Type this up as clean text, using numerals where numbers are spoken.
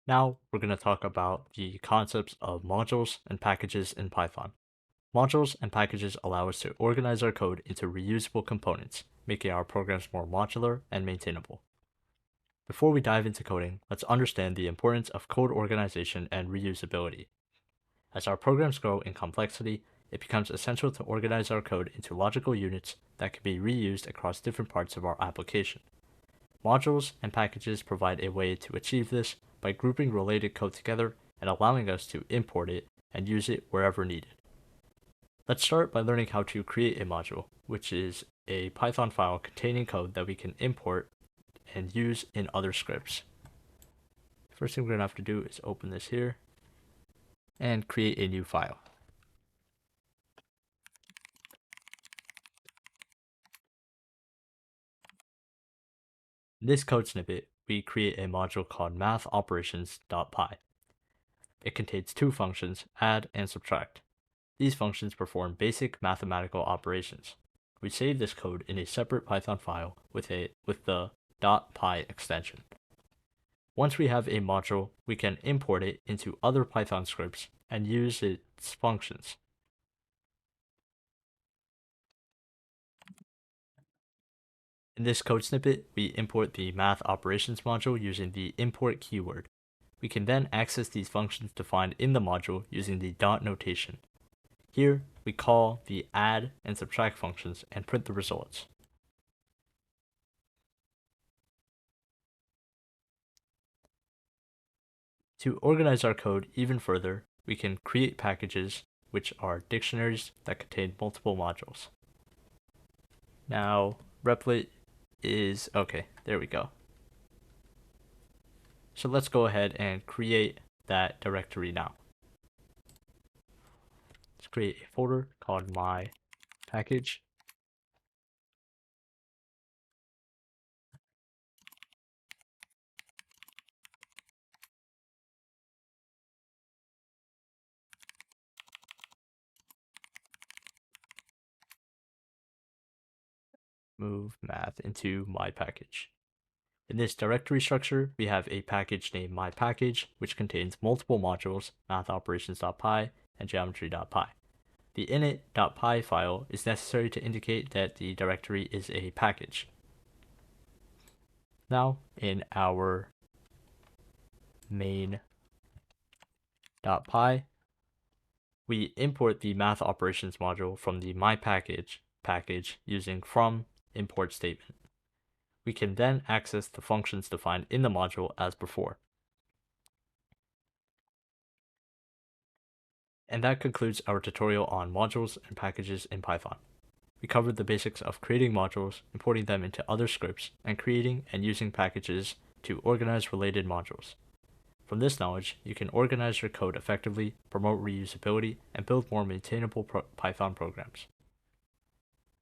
Now we're going to talk about the concepts of modules and packages in Python. Modules and packages allow us to organize our code into reusable components, making our programs more modular and maintainable. Before we dive into coding, let's understand the importance of code organization and reusability. As our programs grow in complexity, it becomes essential to organize our code into logical units that can be reused across different parts of our application. Modules and packages provide a way to achieve this by grouping related code together and allowing us to import it and use it wherever needed. Let's start by learning how to create a module, which is a Python file containing code that we can import and use in other scripts. First thing we're going to have to do is open this here and create a new file. In this code snippet, we create a module called mathoperations.py. It contains two functions, add and subtract. These functions perform basic mathematical operations. We save this code in a separate Python file with the .py extension. Once we have a module, we can import it into other Python scripts and use its functions. In this code snippet, we import the math operations module using the import keyword. We can then access these functions defined in the module using the dot notation. Here, we call the add and subtract functions and print the results. To organize our code even further, we can create packages, which are dictionaries that contain multiple modules. Now, Replit is, okay, there we go. So let's go ahead and create that directory now. Let's create a folder called my package. Move math into my package. In this directory structure, we have a package named myPackage, which contains multiple modules, mathoperations.py and geometry.py. The init.py file is necessary to indicate that the directory is a package. Now, in our main.py, we import the math operations module from the myPackage package using from import statement. We can then access the functions defined in the module as before. And that concludes our tutorial on modules and packages in Python. We covered the basics of creating modules, importing them into other scripts, and creating and using packages to organize related modules. From this knowledge, you can organize your code effectively, promote reusability, and build more maintainable Python programs.